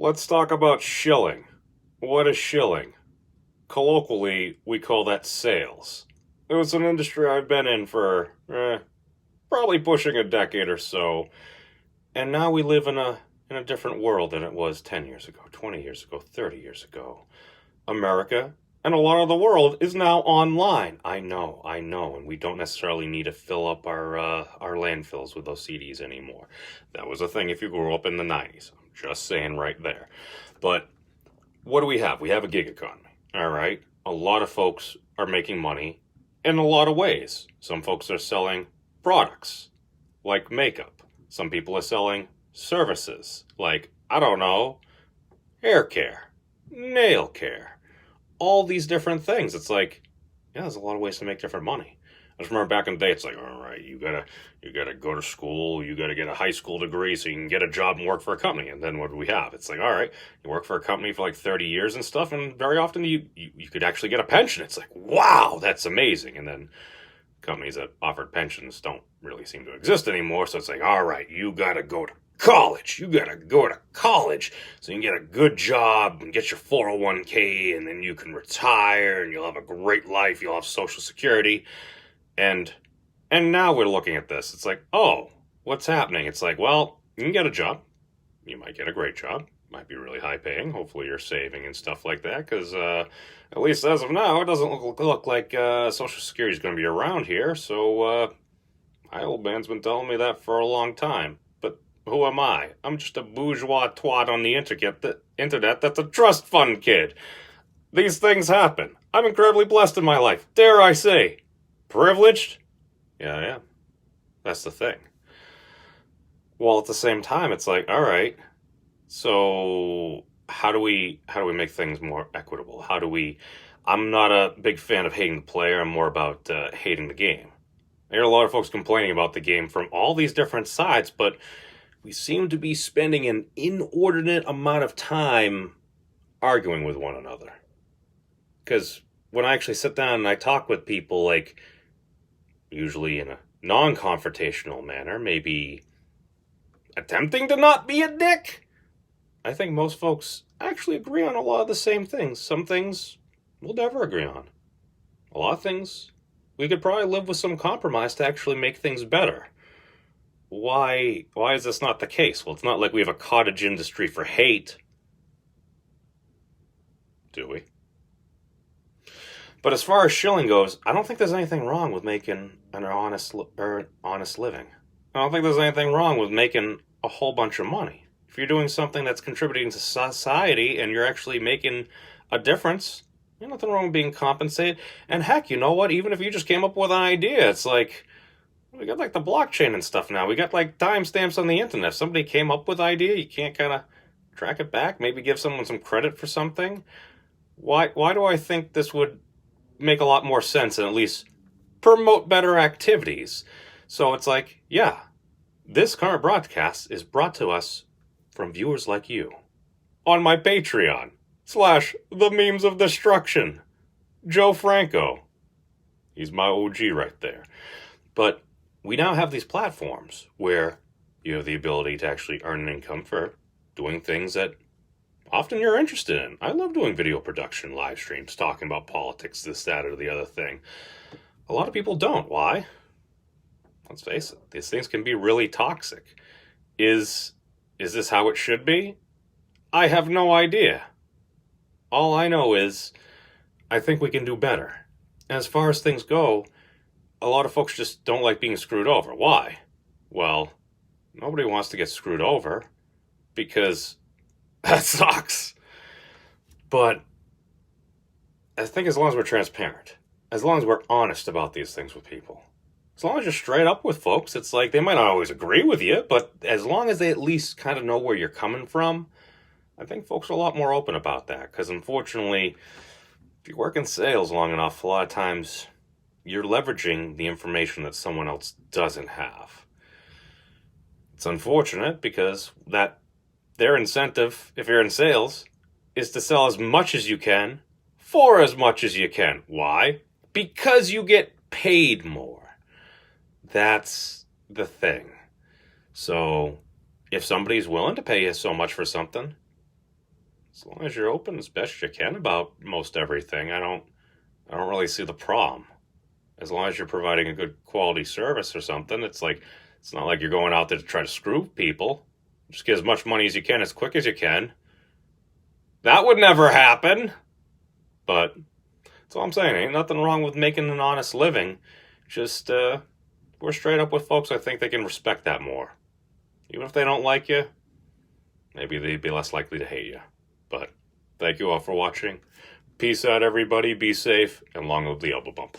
Let's talk about shilling. What is shilling? Colloquially, we call that sales. It was an industry I've been in for probably pushing a decade or so, and now we live in a different world than it was 10 years ago, 20 years ago, 30 years ago. America and a lot of the world is now online. I know, and we don't necessarily need to fill up our landfills with those CDs anymore. That was a thing if you grew up in the 90s. I'm just saying right there. But what do we have? We have a gig economy. All right. A lot of folks are making money in a lot of ways. Some folks are selling products like makeup. Some people are selling services like, I don't know, hair care, nail care, all these different things. It's like, yeah, there's a lot of ways to make different money. I just remember back in the day, it's like, all right, you gotta go to school, you gotta get a high school degree so you can get a job and work for a company. And then what do we have? It's like, all right, you work for a company for like 30 years and stuff, and very often you could actually get a pension. It's like, wow, that's amazing. And then companies that offered pensions don't really seem to exist anymore. So it's like, all right, you gotta go to college. You gotta go to college so you can get a good job and get your 401k, and then you can retire and you'll have a great life. You'll have Social Security. And now we're looking at this. It's like, oh, what's happening? It's like, well, you can get a job. You might get a great job. Might be really high paying. Hopefully you're saving and stuff like that, because at least as of now, it doesn't look like Social Security is going to be around here. So my old man's been telling me that for a long time. But who am I? I'm just a bourgeois twat on the internet that's a trust fund kid. These things happen. I'm incredibly blessed in my life. Dare I say. Privileged? Yeah, I am. That's the thing. Well, at the same time, it's like, all right, so how do we make things more equitable? I'm not a big fan of hating the player. I'm more about hating the game. I hear a lot of folks complaining about the game from all these different sides, but we seem to be spending an inordinate amount of time arguing with one another. Because when I actually sit down and I talk with people, like, usually in a non-confrontational manner, maybe attempting to not be a dick, I think most folks actually agree on a lot of the same things. Some things we'll never agree on. A lot of things we could probably live with some compromise to actually make things better. Why is this not the case? Well, it's not like we have a cottage industry for hate. Do we? But as far as shilling goes, I don't think there's anything wrong with making an honest living. I don't think there's anything wrong with making a whole bunch of money. If you're doing something that's contributing to society and you're actually making a difference, there's nothing wrong with being compensated. And heck, you know what? Even if you just came up with an idea, it's like, we got like the blockchain and stuff now. We got like timestamps on the internet. If somebody came up with an idea, you can't kind of track it back, maybe give someone some credit for something. Why do I think this would make a lot more sense and at least promote better activities? So it's like, yeah, this current broadcast is brought to us from viewers like you on my Patreon /The Memes of Destruction. Joe Franco. He's my OG right there. But we now have these platforms where you have the ability to actually earn an income for doing things that often you're interested in. I love doing video production, live streams, talking about politics, this, that, or the other thing. A lot of people don't. Why? Let's face it, these things can be really toxic. Is this how it should be? I have no idea. All I know is I think we can do better. And as far as things go, a lot of folks just don't like being screwed over. Why? Well, nobody wants to get screwed over because that sucks. But I think as long as we're transparent, as long as we're honest about these things with people, as long as you're straight up with folks, it's like they might not always agree with you, but as long as they at least kind of know where you're coming from, I think folks are a lot more open about that. Because unfortunately, if you work in sales long enough, a lot of times you're leveraging the information that someone else doesn't have. It's unfortunate because their incentive, if you're in sales, is to sell as much as you can for as much as you can. Why? Because you get paid more. That's the thing. So if somebody's willing to pay you so much for something, As long as you're open as best you can about most everything, I don't really see the problem. As long as you're providing a good quality service or something, it's not like you're going out there to try to screw people. Just get as much money as you can as quick as you can. That would never happen. But that's all I'm saying. Ain't nothing wrong with making an honest living. Just we're straight up with folks. I think they can respect that more. Even if they don't like you, maybe they'd be less likely to hate you. But thank you all for watching. Peace out, everybody. Be safe, and long live the elbow bump.